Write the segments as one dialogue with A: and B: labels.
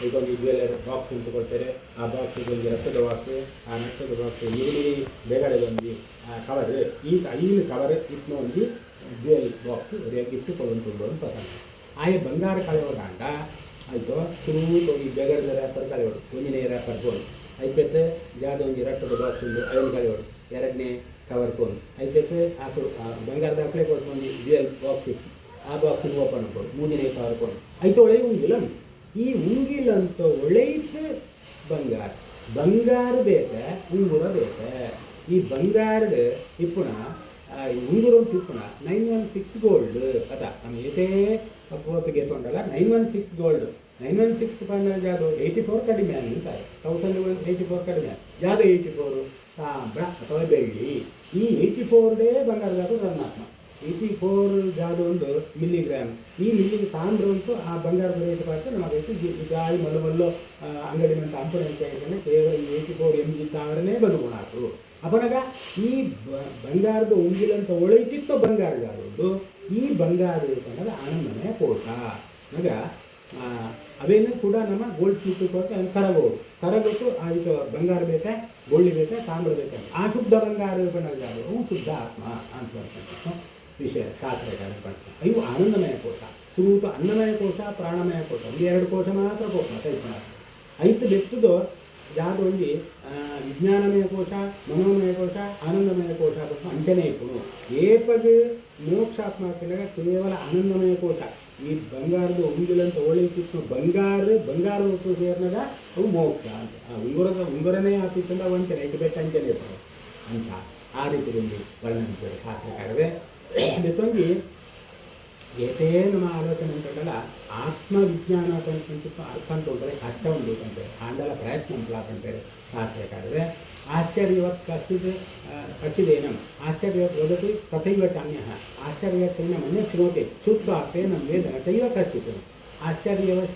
A: ಇದೊಂದು jewellery box ಅಂತ ಕೊಡ್ತಾರೆ. ಆ ಬಾಕ್ಸಿಗೆ ರಕ್ತದ ಬಾಕ್ಸ್, ಆ ರಕ್ತದ ಬಾಕ್ಸ್ ನೀಲಿ ಬೇಗಡೆಗೊಂದು ಕವರ್, ಈ ಐದು ಕವರ್ ಇಟ್ನ ಒಂದು ಜ್ಯುವೆಲ್ ಬಾಕ್ಸ್ ಗಿಫ್ಟ್ ಕೊಡುವಂಥದ್ದು ಅಂತ ಪಸಂದ್. ಆಯೆ ಬಂಗಾರ ಕಳೆಯೋದಾಂಡ ಆಯಿತು ಶುರು ಈ ಬೇಗಡದ ರ್ಯಾಪರ್ ಕಳೆಯೋಡು, ಒಂದನೇ ರ್ಯಾಪರ್ ಫೋನ್ ಐಪತ್ತು ಜಾದೊಂದು ರಕ್ತದ ಬಾಕ್ಸ್ ಒಂದು ಐದು ಕಳೆಯೋಡು, ಎರಡನೇ ಕವರ್ ಫೋನ್ ಐಪತ್ತು ಆ ಬಂಗಾರದ ಅಪ್ಲೈ ಕೊಡ್ಕೊಂಡು ಜ್ಯುವೆಲ್ ಬಾಕ್ಸ್ ಇತ್ತು, ಆ ಬಾಕ್ಸಿಗೆ ಓಪನ್ ಮಾಡ್ಬೋದು, ಮೂರನೇ ಕವರ್ ಫೋನ್ ಐತೆ ಒಳ್ಳೆ ಉಂಗಿಲ್ಲ. ಈ ಉಂಗಿಲಂತ ಒಳ್ಳೆಯ್ತು ಬಂಗಾರ ಬೇಕೆ ಉಂಗುರ ಬೇಕೆ. ಈ ಬಂಗಾರದ ಇಪ್ಪುಣ ಉಂಗುರ ಅಂತ ಇಪ್ಪುಣ 916 ಗೋಲ್ಡ್ ಅದ ನಮ್ಮ ಏತೇ ಪೋತಿಗೆ ತೊಂಡಲ್ಲ 916 ಗೋಲ್ಡ್ 916 ಪಂಡ ಜಾದು 84 ಕಡಿಮೆ ಅಂತಾರೆ, 1084 ಕಡಿಮೆ ಜಾದು 84 ತಾಮ್ರ ಅಥವಾ ಬೆಳ್ಳಿ. ಈ 84 ಬಂಗಾರ ಜಾದು ರನ್ನಾತ್ಮ 84 ಜಾದು ಒಂದು ಮಿಲಿಗ್ರಾಮ್. ಈ ತಾಮ್ರ ಅಂತೂ ಆ ಬಂಗಾರದ ರೇಟ್ ಪಾತ್ರ ನಮಗೆ ಗಾಳಿ ಮಲ್ಲಮಲ್ಲೋ ಅಂಗಡಿ ಅಂತ ಅಂಪಣೆ ಅಂತ ಹೇಳಿದ್ರೆ ಕೇವಲ ಈ 84 mg ತಾಮ್ರನೇ ಬದುಕೋಣಾಕು. ಅಪನಾಗ ಈ ಬಂಗಾರದ ಉಂಗಿಲಂತ ಒಳೈತಿತ್ತು ಬಂಗಾರ ಜಾದು ಈ ಬಂಗಾರ ಅನ್ನೋದು ಆನಂದಮಯ ಕೋಟ ಆಗ ಅವೇನು ಕೂಡ ನಮ್ಮ ಗೋಲ್ಡ್ ಸ್ಮಿತ್ ಕೊಟ್ಟು ಕರಗೋತು ಆಯಿತು. ಬಂಗಾರ ಬೇಕಾ ಗೋಲ್ಡ್ ಬೇಕಾ ತಾಮ್ರ ಬೇಕಾ ಆ ಶುದ್ಧ ಬಂಗಾರ ಬಣ್ಣಗಾರು ಅವು ಶುದ್ಧ ಆತ್ಮ ಅಂತಕ್ಕಂಥ ವಿಷಯ ಶಾಸ್ತ್ರಕಾರ ಮಾಡ್ತಾರೆ. ಇವು ಆನಂದಮಯ ಕೋಶ, ಸುರೂತ ಅನ್ನಮಯ ಕೋಶ, ಪ್ರಾಣಮಯ ಕೋಶ, ಒಂದು 2 ಕೋಶ ಮಾತ್ರ ಕೋಶ ಟೈಪ್ ಐದು ಬೆತ್ತದು ಯಾವುದು ಒಂದು ವಿಜ್ಞಾನಮಯ ಕೋಶ, ಮನೋಮಯ ಕೋಶ, ಆನಂದಮಯ ಕೋಶ ಮತ್ತು ಅಂಚನೆ ಇಪ್ಪುನು ಏಪದ ಮೋಕ್ಷಾತ್ಮಕ ಕೇವಲ ಆನಂದಮಯ ಕೋಶ. ಈ ಬಂಗಾರದ ಉಂಗಿಲಂತ ಒಳ್ಳೆಯಿತ್ತು ಬಂಗಾರ ಹೊತ್ತು ಸೇರಿನಾಗ ಅವು ಮೋಕ್ಷ ಅಂತ. ಉಂಗುರನೇ ಆಗ್ತಿತ್ತಂದ್ರೆ ವಂಚನೆ ಐದು ಬೆಟ್ಟ ಅಂಚನೆ ಇರ್ತದೆ ಅಂತ ಆ ರೀತಿ ಒಂದು ವರ್ಣನೆ ಶಾಸ್ತ್ರಕಾರವೇ. ಮತ್ತೊಂದು ಏತೇ ನಮ್ಮ ಆಲೋಚನೆ ಅಂತಂದಲ್ಲ ಆತ್ಮವಿಜ್ಞಾನ ಅಂತಂತ ಅರ್ಥ ಅಂತ ಹೋದರೆ ಕಷ್ಟ ಒಂದು ಅಂತಾರೆ, ಆಂಡಲ ಪ್ರಯತ್ನ ಅಂತಂತಾರೆ ಶಾಸ್ತ್ರಕಾರವೇ. ಆಶ್ಚರ್ಯವತ್ ಕಚ್ಚಿದೇನಂ ಆಶ್ಚರ್ಯವತ್ ವದತಿ ತಥೈವ ಚಾನ್ಯಃ ಆಶ್ಚರ್ಯತ್ವೇನ ಶೃಣೋತಿ ಶುದ್ಧ ತೇನ ವೇದ ತೈವ ಕಚ್ಚಿತು. ಆಶ್ಚರ್ಯವತ್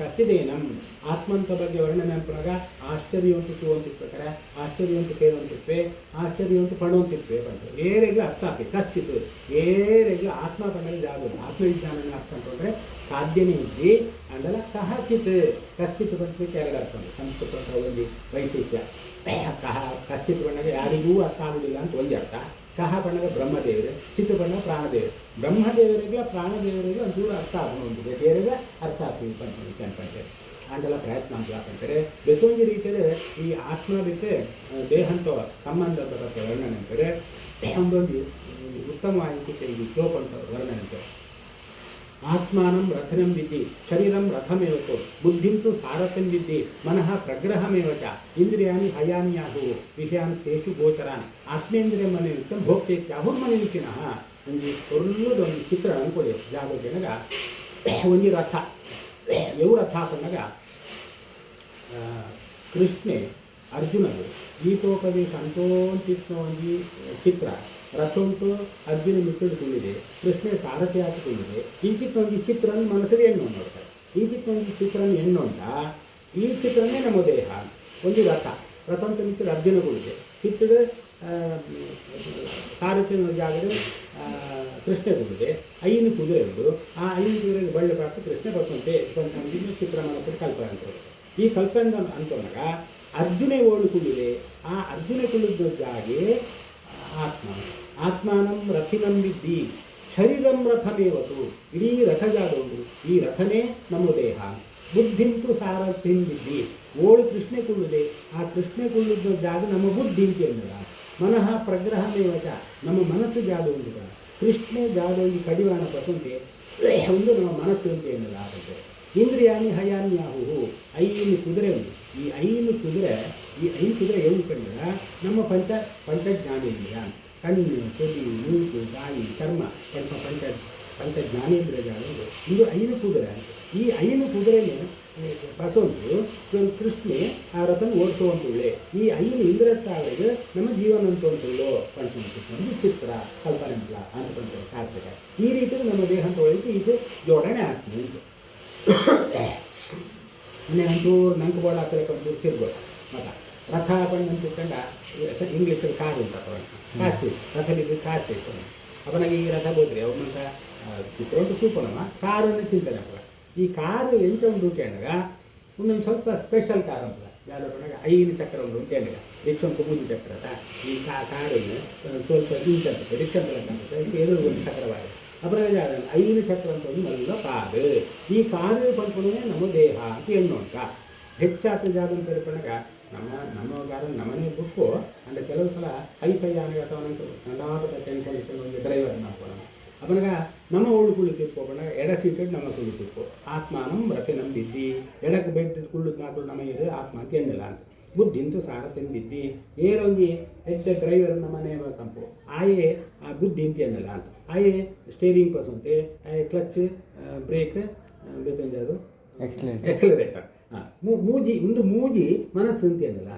A: ಕಚ್ಚಿದೇನಂ ಆತ್ಮಂತ ಬಗ್ಗೆ ವರ್ಣನೆ ಅನ್ಕೊಂಡಾಗ ಆಶ್ಚರ್ಯವಂತೂ ತೂವಂತಿರ್ಬೇಕಾರೆ ಆಶ್ಚರ್ಯವಂತೂ ಕೇಳುವಂತಿರ್ವೆ, ಆಶ್ಚರ್ಯವಂತೂ ಪಡುವಂತಿರ್ವೆ ಬಂತು ಏರೆಗೆ ಅರ್ಥ ಆಗ್ತದೆ ಕಚ್ಚಿತು ಏರೆಗೆ ಆತ್ಮ ಬಂದಾಗ ಜಾಗರು ಆತ್ಮವಿಜ್ಞಾನ ಅರ್ಥ ಅಂತಂದರೆ ಸಾಧ್ಯನೇ ಇದ್ದಿ ಅಂದಲ್ಲ ಕಹಚಿತ್ ಕಶ್ಚಿತ್ ಬಂದಕ್ಕೆ ಎರಡು ಅರ್ಥ ಉಂಟು ಸಂಸ್ಕೃತ ಅಂತ ಒಂದು ವೈಶಿಷ್ಟ್ಯ. ಕಶ್ಚಿತ್ ಬಂದಾಗ ಯಾರಿಗೂ ಅರ್ಥ ಆಗುವುದಿಲ್ಲ ಅಂತ ಒಂದು ಅರ್ಥ. ಕಹ ಬಣ್ಣದ ಬ್ರಹ್ಮದೇವರು, ಚಿತ್ತ ಬಣ್ಣ ಪ್ರಾಣದೇವರು. ಬ್ರಹ್ಮದೇವರಿಗೆ ಪ್ರಾಣದೇವರಿಗೆ ಒಂಚೂರು ಅರ್ಥ ಆಗುವಂಥದ್ದು, ಬೇರೆಯವರಿಗೆ ಅರ್ಥ ಆಗ್ತೀವಿ ಬಂದ್ಬಿಟ್ಟು ಅನ್ಕೊಂತಾರೆ. ಅಂತೆಲ್ಲ ಪ್ರಯತ್ನ ಅಂತ ಹಾಕಂತಾರೆ. ಬೆಸೊಂದು ರೀತಿಯಲ್ಲಿ ಈ ಆತ್ಮ ಬಿಟ್ಟರೆ ದೇಹ ಅಂತ ಸಂಬಂಧದ ಬಗ್ಗೆ ವರ್ಣನೆ ಅಂತಾರೆ. ಒಂದೊಂದು ಉತ್ತಮವಾಗಿ ಈ ಶ್ಲೋಕ ಅಂತ ವರ್ಣನೆ ಅಂತಾರೆ. ಆತ್ಮಾನಂ ರಥನಂ ವಿದ್ದಿ ಶರೀರಂ ರಥಮೇವತು ಬುದ್ಧಿಂತು ಸಾರಥಂ ವಿದ್ದಿ ಮನಃ ಪ್ರಗ್ರಹಮೇವ ಚ ಇಂದ್ರಿಯಾಣಿ ಹಯಾನಿ ಯಾಹುವು ವಿಷಯಾನ್ ತೇಷು ಗೋಚರಾನ್ ಆತ್ಮೇಂದ್ರಿಯ ಮನೆಯುಕ್ತ ಭೋಕ್ತೇತ್ಯಾಹುರ್ಮನಿಚಿನಃ. ಒಂದು ಒಳ್ಳೆದೊಂದು ಚಿತ್ರ ಅನ್ಕೊಳ್ಳಿ ಜಾಗೃತಿನಾಗ ಒಂದು ರಥ ಎವು ರಥ ಅಂತಂದಾಗ ಕೃಷ್ಣೆ ಅರ್ಜುನರು ಗೀತೋಪದೇಶ ಅಂತೋಂತಿತ್ತ ಒಂದು ಚಿತ್ರ ರಥ ಉಂಟು ಅರ್ಜುನ ಮಿಟ್ಟಿಡ್ಕೊಂಡಿದೆ, ಕೃಷ್ಣ ಸಾರಥಿ ಹಾಕಿಕೊಂಡಿದೆ. ಇಂಚಿತ್ತೊಂದು ಚಿತ್ರನ ಮನಸ್ಸಿಗೆ ಹೆಣ್ಣು ನೋಡ್ತಾರೆ. ಇಂಚಿತ್ತೊಂದು ಚಿತ್ರನ ಹೆಣ್ಣುಂಟ ಈ ಚಿತ್ರನೇ ನಮ್ಮ ದೇಹ. ಒಂದು ರಥ ಅಂತ ಮಿತ್ತಿದ ಅರ್ಜುನಗಳಿದೆ, ಚಿತ್ರದ ಸಾರಥಿ ಜಾಗದ ಕೃಷ್ಣಗಳಿದೆ. 5 ಕುದುರೆ ಉಂಟು, ಆ 5 ಕುದುರೆಗೆ ಬಳ್ಳಿ ಪ್ರಾಪ್ತ ಕೃಷ್ಣ ಬರ್ತಂತೆ ಚಿತ್ರ ಮನಸ್ಸಿಗೆ ಕಲ್ಪನೆ ಅಂತ. ಈ ಕಲ್ಪನೆ ಅಂತಂದಾಗ ಅರ್ಜುನ ಓಡಿಕೊಂಡಿದೆ, ಆ ಅರ್ಜುನ ಕುಳಿದಾಗೆ ಆತ್ಮಾನಂ ರಥಿನಂ ವಿದ್ದಿ ಶರೀರಂ ರಥಮೇವತು ಇಡೀ ರಥ ಜಾಗವುದು ಈ ರಥನೇ ನಮ್ಮ ದೇಹ. ಬುದ್ಧಿಂತು ಸಾರಥ್ಯಂ ವಿದ್ದಿ ಓಳು ಕೃಷ್ಣೆ ಕುಳ್ಳುದೆ, ಆ ಕೃಷ್ಣೆ ಕುಳ್ಳುದ ಜಾಗ ನಮ್ಮ ಬುದ್ಧಿ ಅಂತ ಹೇಳಿದ. ಮನಃ ಪ್ರಗ್ರಹಮೇವಚ ನಮ್ಮ ಮನಸ್ಸು ಜಾಗ ಒಂದು ಕೃಷ್ಣೆ ಜಾಗ ಒಂದು ಕಡಿವಾಣ ಪಸಂತೆ ಒಂದು ನಮ್ಮ ಮನಸ್ಸು ಅಂತ ಹೇಳಿದ ಆಗುತ್ತೆ. ಇಂದ್ರಿಯಾಣಿ ಹಯಾನಿ ಯಾಹುವು 5 ಕುದುರೆ ಉಂಟು. ಈ 5 ಕುದುರೆ ಎಲ್ಲಿ ಕಂಡಿಲ್ಲ ನಮ್ಮ ಪಂಚಜ್ಞಾನೇಂದ್ರಿಯ ಕಣ್ಣು ತೊಲಿ ಮೂಗು ಗಾಳಿ ಚರ್ಮ ಪಂಚಜ್ಞಾನೇಂದ್ರಿಯ ಜಾಗ ಇದು 5 ಕುದುರೆ. ಈ 5 ಕುದುರೆನೇ ಬಸವಂತು ಕೃಷ್ಣೆ ಆ ರಥನ ಓಡಿಸುವಂತುಳ್ಳೆ. ಈ 5 ಇಂದ್ರತ್ತಾಗಳಿಗೆ ನಮ್ಮ ಜೀವನ ಅಂತಂತುಳ್ಳು ಪಂಚಮಂತು ಚಿತ್ರ ಕಲ್ಪನೆ ಅಂತ ಸಾರ್ಥಕ. ಈ ರೀತಿ ನಮ್ಮ ದೇಹ ಅಂತ ಒಳಗೆ ಇದು ಜೋಡಣೆ ಆಗ್ತದೆ ಅಂತ ಇನ್ನೇನಂತೂ ನಂಗೆ ಬೋರ್ಡ್ ಹಾಕಲಿಕ್ಕೆ ಒಂದು ತಿರ್ಬೋದ ಮತ ರಥ ಹಾಕೊಂಡು ನಿಂತ್ಕೊಂಡ ಇಂಗ್ಲೀಷಲ್ಲಿ ಕಾರು ಉಂಟು ಕಾಸು ರಥಲಿದ್ದು ಕಾಸು ಇತ್ತು. ಅಪ್ಪ ನನಗೆ ಈ ರಥ ಬೋದ್ರಿ ಅವ್ರ ಮಂತ ಚಿತ್ರ ಉಂಟು ಸೂಪನಮ್ಮ ಕಾರನ್ನು ಚಿಂತನೆ ಅಪ್ಪ ಈ ಕಾರು ಎಂಚ ಉಂಟು ಕೇಳಗ ಒಂದೊಂದು ಸ್ವಲ್ಪ ಸ್ಪೆಷಲ್ ಕಾರ್ ಅಂತ ಯಾವ್ದು 5 ಚಕ್ರ ಉಂಟು ಕೇಳಗ ರಿಕ್ಷಂಕು 3 ಚಕ್ರದ ಈ ಕಾರನ್ನು ಸ್ವಲ್ಪ ಇಂಚಂತ ರಿಕ್ಷ ಅಂತ ಎದುರು ಒಂದು ಚಕ್ರವಾಗಿದೆ ಅಪರಾಧ 5 ಚಕ್ರ ಅಂತ ಒಂದು ಮಲ್ಲ ಕಾರು ಈ ಕಾರು ಪಂಪನೇ ನಮ್ಮ ದೇಹ ಅಂತ ಎಣ್ಣೋಂಟ ಹೆಚ್ಚಾದ ಜಾಗ ಅಂತ ಹೇಳ್ಕೊಂಡಾಗ ನಮ್ಮ ಗಾರ ನಮ್ಮನೆ ಬಿಟ್ಟು ಅಂದರೆ ಕೆಲವು ಸಲ ಹೈಫೈ ಆನೆಗೆ ಅಥವಾ ನಲ್ಲಾಪದ ಟೆನ್ಷನ್ ಒಂದು ಡ್ರೈವರ್ ಮಾಡ್ಕೊಳ್ಳೋಣ ಅವನಾಗ ನಮ್ಮ ಉಳ್ಳು ಕುಳ್ಳು ತಿರ್ಕೊಂಡಾಗ ಎಡ ಸೀಟೆಡ್ ನಮ್ಮ ಕುಳ್ಳು ತಿರ್ಕೊ ಆತ್ಮಾನಂ ರತೆ ನಂಬಿದ್ದಿ ಎಡಕ್ಕೆ ಬೆಡ್ ಕುಳ್ಳು ನಾಡು ನಮ್ಮ ಇದು ಆತ್ಮ ಅಂತ ಎಣ್ಣಿಲ್ಲ ಅಂತ ಬುದ್ಧಿಂತೂ ಸಾರ ತಿಂದಿದ್ದಿ ಏರೊಂಜಿ ಎಡ್ಡ ಡ್ರೈವರ್ ನಮ್ಮನೆ ಕಂಪು ಆಯೇ ಆ ಬುದ್ಧಿ ಅಂತ ಎಣ್ಣಲ್ಲ ಅಂತ ಆಯೇ ಸ್ಟೇರಿಂಗ್ ಪರ್ಸಂತೆ ಆಯೇ ಕ್ಲಚ್ ಬ್ರೇಕ್ ಬೇತಂದ್ರೆ ಅದು ಎಕ್ಸಲರೇಟರ್ ಮೂಜಿ ಒಂದು ಮೂಜಿ ಮನಸ್ಸು ಅಂತ ಎನ್ನಲ್ಲ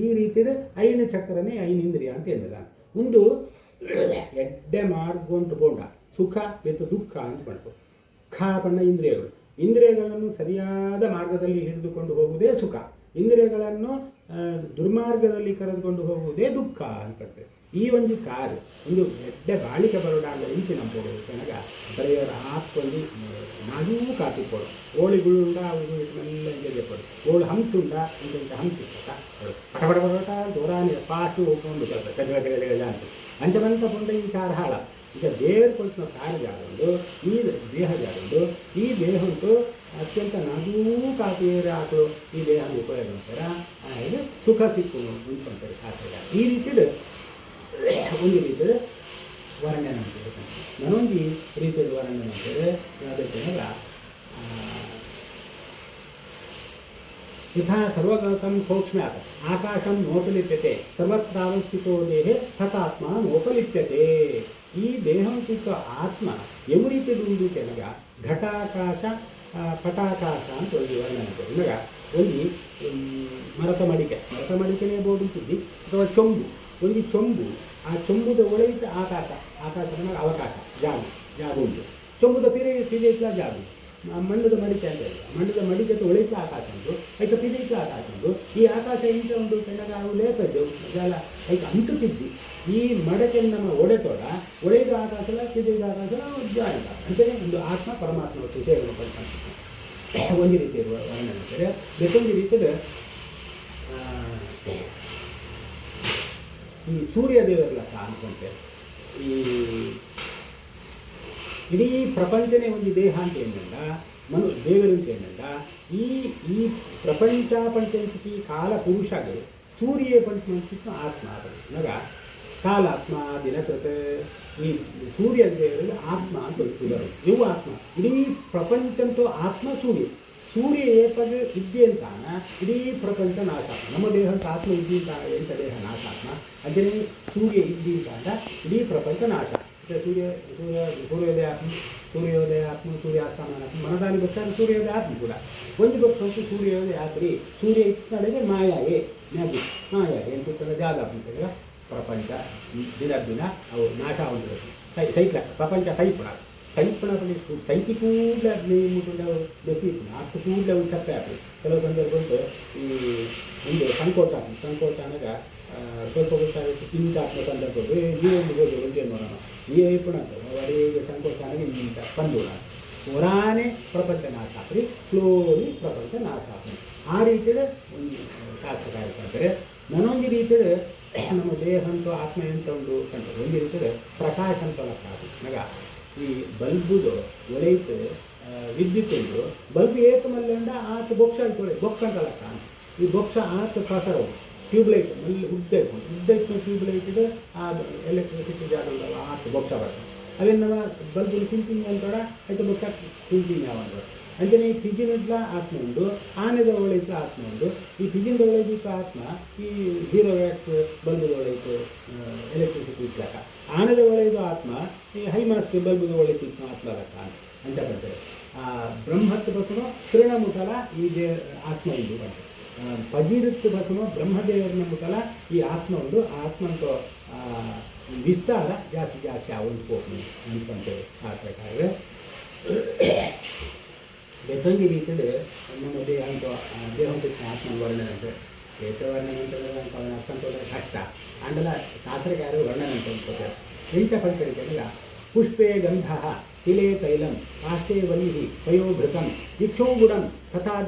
A: ಈ ರೀತಿಯ 5 ಚಕ್ರನೇ 5 ಇಂದ್ರಿಯ ಅಂತ ಎನ್ನಲ್ಲ ಒಂದು ಎಡ್ಡೆ ಮಾರ್ಗೊಂಡು ಕೊಂಡ ಸುಖ ಮತ್ತು ದುಃಖ ಅಂತ ಮಾಡ್ಕೊ ಖ ಬಣ್ಣ ಇಂದ್ರಿಯಗಳನ್ನು ಸರಿಯಾದ ಮಾರ್ಗದಲ್ಲಿ ಹಿಡಿದುಕೊಂಡು ಹೋಗುವುದೇ ಸುಖ ಇಂದ್ರಿಯಗಳನ್ನು ದುರ್ಮಾರ್ಗದಲ್ಲಿ ಕರೆದುಕೊಂಡು ಹೋಗುವುದೇ ದುಃಖ ಅನ್ಕೊಳ್ತೇವೆ ಈ ಒಂದು ಕಾರು ಒಂದು ಎಡ್ಡೆ ಬಾಳಿಕೆ ಬರೋಡಾಗ ಇಂಚಿ ನಂಬೋದು ಕನಗ ಬರೆಯವರ ಹಾಕ್ಕೊಂಡು ನಾನೂ ಕಾತಿಕೊಡು ಓಳಿಗಳುಂಡ ಅವರು ಎಲ್ಲ ಇಂಜೆ ಕೊಡು ಓಳು ಹಂಸುಂಡ ಇಂಥ ಹಂಸು ಪಟಪಟ ದೂರಾನಿ ಫಾಸ್ಟು ಹೋಗ್ಕೊಂಡು ಗಜಗಜ ಅಂತ ಅಂಚಬಂತ ಪುಂಡ ಈ ಕಾರು ಹಾಳ ಈಗ ದೇವರು ಕೊಟ್ಟಿನ ಕಾರು ಜಾಗೊಂಡು ಈ ದೇಹ ಜಾಗೊಂಡು ಈ ದೇಹ ಉಂಟು ಅತ್ಯಂತ ನಾಜೂಕಾತಿಯರ ಹಾಕು ಈ ದೇಹ ಉಪಯೋಗ ಅಂತಾರೆ ಇದು ಸುಖ ಸಿಕ್ಕು ಅಂತಾರೆ ಶಾಸ್ತ್ರ ಈ ರೀತಿಯ ಒಂದು ರೀತಿಯ ವರ್ಣನೆ ಅಂತೇಳಿ ನಾನೊಂದು ರೀತಿಯ ವರ್ಣನೆ ಅಂತೇಳಿ ಅದಕ್ಕೆ ಯಥಾ ಸರ್ವಗತಂ ಸೂಕ್ಷ್ಮ್ಯಾತ್ ಆಕಾಶಂ ನೋಪಲಿಪ್ಯತೆ ಸರ್ವತ್ರಾವಸ್ಥಿತೋ ದೇಹೆ ತಥಾತ್ಮ ನೋಪಲಿಪ್ಯತೆ ಈ ದೇಹಂತಿಕ ಆತ್ಮ ಯಾವ ರೀತಿ ದುಂದು ಕೆಳಗ ಘಟಾಕಾಶ ಪಟಾಕಾಶ ಅಂತ ಒಂದು ವರ್ಣನೆ ಇವಾಗ ಒಂದು ಮರತ ಮಡಿಕೆನೇ ಬೋಡುತ್ತಿದ್ದಿ ಅಥವಾ ಒಂದು ಚೊಂಬು ಆ ಚೊಂಬುದ ಒಳಗಿದ್ದ ಆಕಾಶ ಅವಕಾಶ ಜಾಗ ಉಂಟು ಚೊಂಬುದ ಪಿದೆ ಇಟ್ಲ ಜಾಗ ಮಣ್ಣದ ಮಡಿಕೆ ಅಂತ ಇಲ್ಲ ಮಣ್ಣದ ಮಡಿಕೆ ಒಳಗಿದ್ದ ಆಕಾಶ ಉಂಟು ಐಕ ಪಿದೆ ಇಟ್ಲ ಆಕಾಶ ಉಂಟು ಈ ಆಕಾಶ ಇಂಥ ಒಂದು ಕೆಳಗಾವು ಲೇಪದ್ದು ಜಾಲ ಐಕ ಅಂಟುತ್ತಿದ್ದಿ ಈ ಮಡಕೆ ನಮ್ಮ ಒಡೆತೋಡ ಒಳೆದ ಆಕಾಶದ ಪಿದೆದ ಆಕಾಶದ ಜಾಗ ಅಂತಲೇ ಒಂದು ಆತ್ಮ ಪರಮಾತ್ಮ ವಿಷಯವನ್ನು ಕಲ್ಪನೆ ಒಂದು ರೀತಿ ಇರುವ ವರ್ಣನೆ ಅಂತಾರೆ ಮತ್ತೊಂದು ರೀತಿಯ ಈ ಸೂರ್ಯದೇವರ ಅನ್ಕೊಂತೆ ಈ ಇಡೀ ಪ್ರಪಂಚನೇ ಒಂದು ದೇಹ ಅಂತ ಏನಲ್ಲ ದೇವರು ಅಂತ ಏನಲ್ಲ ಈ ಪ್ರಪಂಚ ಪಂಚಮಿ ಕಾಲ ಪುರುಷಗಳು ಸೂರ್ಯ ಪಂಚಮಂಚಿತ್ತು ಆತ್ಮ ಆದರು ನಗ ಕಾಲಾತ್ಮ ದಿನಕೃತ ಈ ಸೂರ್ಯ ದೇವರಲ್ಲಿ ಆತ್ಮ ಅಂತ ಇವರು ಇವು ಆತ್ಮ ಇಡೀ ಪ್ರಪಂಚಂತೂ ಆತ್ಮ ಸೂರ್ಯ ಏಪದ ಇದ್ದೆ ಅಂತಾನ ಇಡೀ ಪ್ರಪಂಚ ನಾಶ ನಮ್ಮ ದೇಹ ಅಂತ ಆತ್ಮ ಇದ್ದಿಂತ ಎಂಥ ದೇಹ ನಾಶ ಆತ್ಮ ಅದೇ ಸೂರ್ಯ ಇದ್ದಿಂತ ಇಡೀ ಪ್ರಪಂಚ ನಾಶ ಸೂರ್ಯೋದಯ ಆತ್ಮ ಸೂರ್ಯಾಸ್ತಮಾನ ಆತ್ಮ ಮನದಾನಿ ಗೊತ್ತಾದ್ರೆ ಸೂರ್ಯೋದಯ ಆತ್ಮ ಕೂಡ ಒಂದು ಗೊತ್ತಂತೂ ಸೂರ್ಯೋದಯ ಆತ್ರಿ ಸೂರ್ಯ ಇತ್ತಡೆಗೆ ಮಾಯಾಯೇ ಮಾಯಾಯೇ ಅಂತ ಜಾಗ ಅಂತ ಪ್ರಪಂಚ ದಿನ ಅವು ನಾಶ ಆಗಿರುತ್ತೆ ಸೈಕ್ಲ ಪ್ರಪಂಚ ಸೈಪಣ ಸೈತಿ ಕೂಡಲೇ ಮುಟ್ಟ ಬೆಸಿ ಅಷ್ಟು ಕೂಡಲೇ ಒಂದು ಚಪ್ಪೆ ಹಾಕಿ ಕೆಲವು ಸಂದರ್ಭ ಬಂದು ಈ ಒಂದು ಸಂಕೋಚ ಅನ್ನೋಗ ಸ್ವಲ್ಪ ಗೊತ್ತಾಗುತ್ತೆ ಇಂಥ ಆತ್ಮ ಸಂದರ್ಭ ಜೀವನ ಹೋಗಿ ಒಂದೇ ನೋಡೋಣ ಈ ಐಪಣ ಅವರಿಗೆ ಸಂಕೋಚ ಅನ್ನೋದು ಇಂಥ ಬಂದು ಹೊರಾನೇ ಪ್ರಪಂಚ ನಾಶ ಹಾಕ್ರಿ ಸ್ಲೋಲಿ ಪ್ರಪಂಚ ನಾಶ ಹಾಕ್ರಿ ಆ ರೀತಿಯ ಒಂದು ಶಾಸ್ತ್ರ ಕಾರ್ಯಕ್ರಮ ನನೊಂದು ರೀತಿಯ ನಮ್ಮ ದೇಹ ಅಂತೂ ಆತ್ಮ ಎಂತ ಒಂದು ಕಂಡು ಒಂದು ರೀತಿಯ ಪ್ರಕಾಶ ಅಂತ ನಗ ಈ ಬಲ್ಬುದು ಒಳೆಯಿತು ವಿದ್ಯುತ್ ಉಂಟು ಬಲ್ಬ್ ಏಕಮಲ್ಲಂಡ ಆತ ಬೊಕ್ಷ ಅಂತೇಳಿ ಬೊಕ್ಕ ಅಂತಲಕ್ಕ ಈ ಬೊಕ್ಷ ಆತ ಪ್ರಸರವು ಟ್ಯೂಬ್ಲೈಟ್ ನಲ್ಲಿ ಉದ್ದೈತು ಟ್ಯೂಬ್ಲೈಟಿಗೆ ಆ ಎಲೆಕ್ಟ್ರಿಸಿಟಿ ಜಾಗದಲ್ಲ ಆತ ಬೊಕ್ಷ ಬರ್ತದೆ ಅದನ್ನು ಬಲ್ಬು ತಿಂತಿಂಗ್ ಅಂತೋಡ ಆಯ್ತು ಬೊಕ್ಷ ತಿಂತಿಂಗ್ ಯಾವಂದ್ರೆ ಅಂಜನೆ ಈ ಪಿಜಿನದ್ಲ ಆತ್ಮ ಉಂಟು ಆನೆದ ಒಳೈತು ಆತ್ಮ ಉಂಟು ಈ ಪಿಜಿನದ ಒಳಗಿತ್ತು ಆತ್ಮ ಈ 0 ವ್ಯಾಟ್ ಬಲ್ಬದ ಒಳೈತು ಎಲೆಕ್ಟ್ರಿಸಿಟಿ ಇಟ್ಲಾಕ ಆನೆದ ಒಳಗಿದ ಆತ್ಮ ಈ ಹೈಮಾಸ್ಟ್ ಬಲ್ಬದ ಒಳೈತು ಆತ್ಮ ಲಕ್ಕ ಅಂತ ಬರ್ತದೆ ಬ್ರಹ್ಮತ್ ಬಸನು ತೃಣಮುಖಲ ಈ ಆತ್ಮ ಇದು ಬರ್ತದೆ ಪಜಿರುತ್ತು ಬಸನು ಬ್ರಹ್ಮದೇವರನ್ನ ಮುಖಲ ಈ ಆತ್ಮ ಒಂದು ಆತ್ಮಂತ ವಿಸ್ತಾರ ಜಾಸ್ತಿ ಅವನು ಹೋಗ್ತೀನಿ ಅನ್ಕೊಂತೇವೆ ಆ ಪ್ರಕಾರ ಬೆತ್ತೊಂದು ರೀತಿಯಲ್ಲಿ ನಮ್ಮ ದೇಹ ಅಂತ ದೇಹಂತಿನ ಆತ್ಮ ವರ್ಣನೆ ಅಂತ ವರ್ಣನೆ ಅಂತಂದ್ರೆ ಅವನ ಅರ್ಥಂತೋದ್ರೆ ಕಷ್ಟ ಅಂಡಲ ಶಾಸ್ತ್ರಗಾರರು ವರ್ಣನೆ ಅಂತ ಅನ್ಕೋತಾರೆ ಎಂಥ ಪಂಚರಿಕೆಲ್ಲ ಪುಷ್ಪೇ ಗಂಧ तिले तैलं काष्ठे वलिः पयोभृतं इक्षोगुडं तथा